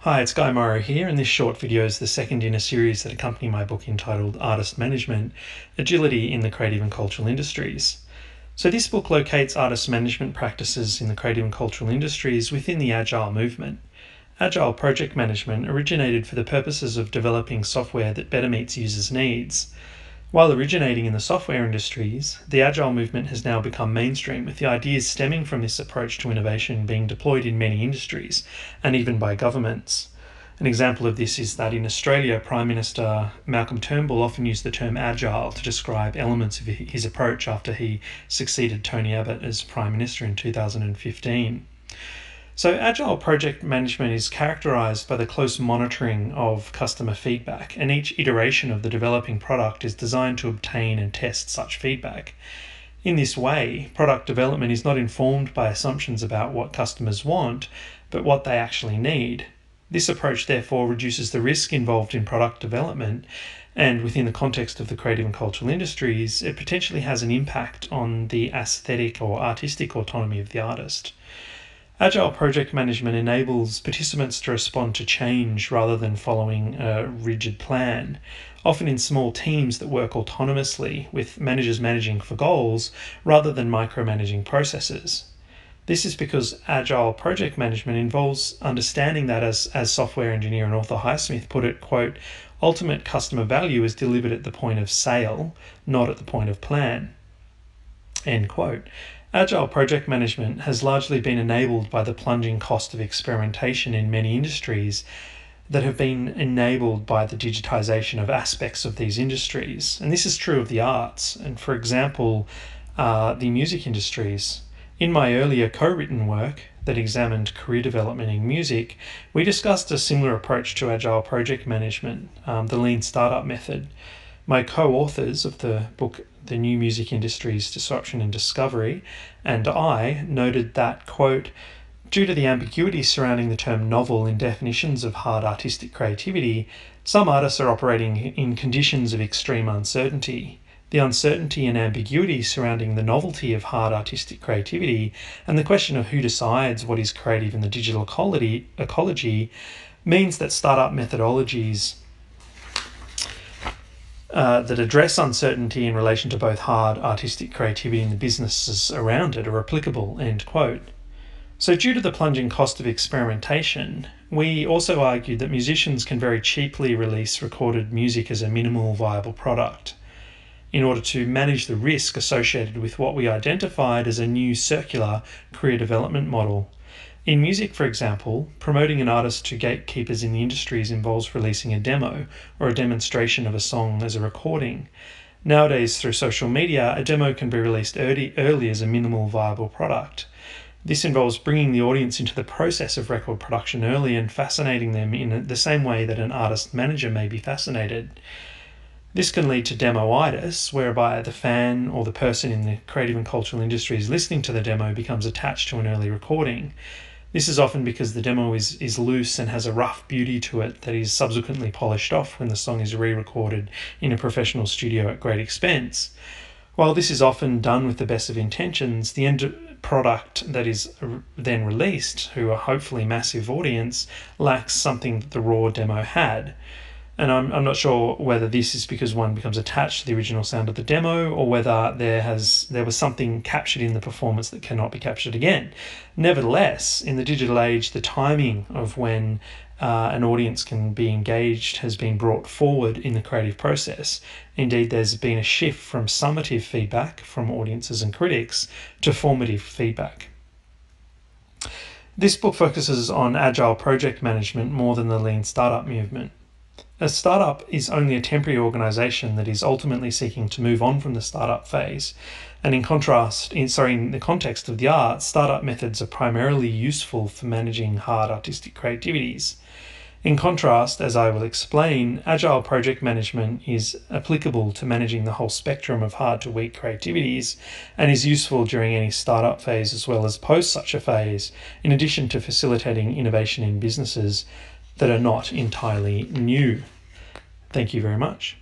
Hi, it's Guy Morrow here, and this short video is the second in a series that accompany my book entitled Artist Management, Agility in the Creative and Cultural Industries. So this book locates artist management practices in the creative and cultural industries within the Agile movement. Agile project management originated for the purposes of developing software that better meets users' needs. While originating in the software industries, the Agile movement has now become mainstream, with the ideas stemming from this approach to innovation being deployed in many industries, and even by governments. An example of this is that in Australia, Prime Minister Malcolm Turnbull often used the term Agile to describe elements of his approach after he succeeded Tony Abbott as Prime Minister in 2015. So Agile project management is characterized by the close monitoring of customer feedback, and each iteration of the developing product is designed to obtain and test such feedback. In this way, product development is not informed by assumptions about what customers want, but what they actually need. This approach therefore reduces the risk involved in product development, and within the context of the creative and cultural industries, it potentially has an impact on the aesthetic or artistic autonomy of the artist. Agile project management enables participants to respond to change rather than following a rigid plan, often in small teams that work autonomously, with managers managing for goals rather than micromanaging processes. This is because Agile project management involves understanding that, as software engineer and author Highsmith put it, quote, ultimate customer value is delivered at the point of sale, not at the point of plan, end quote. Agile project management has largely been enabled by the plunging cost of experimentation in many industries that have been enabled by the digitization of aspects of these industries. And this is true of the arts, and for example, the music industries. In my earlier co-written work that examined career development in music, we discussed a similar approach to Agile project management, the Lean Startup method. My co-authors of the book, The New Music Industry's Disruption and Discovery, and I noted that, quote, due to the ambiguity surrounding the term novel in definitions of hard artistic creativity, some artists are operating in conditions of extreme uncertainty. The uncertainty and ambiguity surrounding the novelty of hard artistic creativity and the question of who decides what is creative in the digital ecology means that startup methodologies that address uncertainty in relation to both hard artistic creativity and the businesses around it are applicable, end quote. So due to the plunging cost of experimentation, we also argued that musicians can very cheaply release recorded music as a minimal viable product in order to manage the risk associated with what we identified as a new circular career development model. In music, for example, promoting an artist to gatekeepers in the industries involves releasing a demo or a demonstration of a song as a recording. Nowadays, through social media, a demo can be released early as a minimal viable product. This involves bringing the audience into the process of record production early and fascinating them in the same way that an artist manager may be fascinated. This can lead to demoitis, whereby the fan or the person in the creative and cultural industries listening to the demo becomes attached to an early recording. This is often because the demo is loose and has a rough beauty to it that is subsequently polished off when the song is re-recorded in a professional studio at great expense. While this is often done with the best of intentions, the end product that is then released, to a hopefully massive audience, lacks something that the raw demo had. And I'm not sure whether this is because one becomes attached to the original sound of the demo, or whether there was something captured in the performance that cannot be captured again. Nevertheless, in the digital age, the timing of when an audience can be engaged has been brought forward in the creative process. Indeed, there's been a shift from summative feedback from audiences and critics to formative feedback. This book focuses on agile project management more than the lean startup movement. A startup is only a temporary organisation that is ultimately seeking to move on from the startup phase. And in the context of the arts, startup methods are primarily useful for managing hard artistic creativities. In contrast, as I will explain, agile project management is applicable to managing the whole spectrum of hard to weak creativities and is useful during any startup phase as well as post such a phase, in addition to facilitating innovation in businesses that are not entirely new. Thank you very much.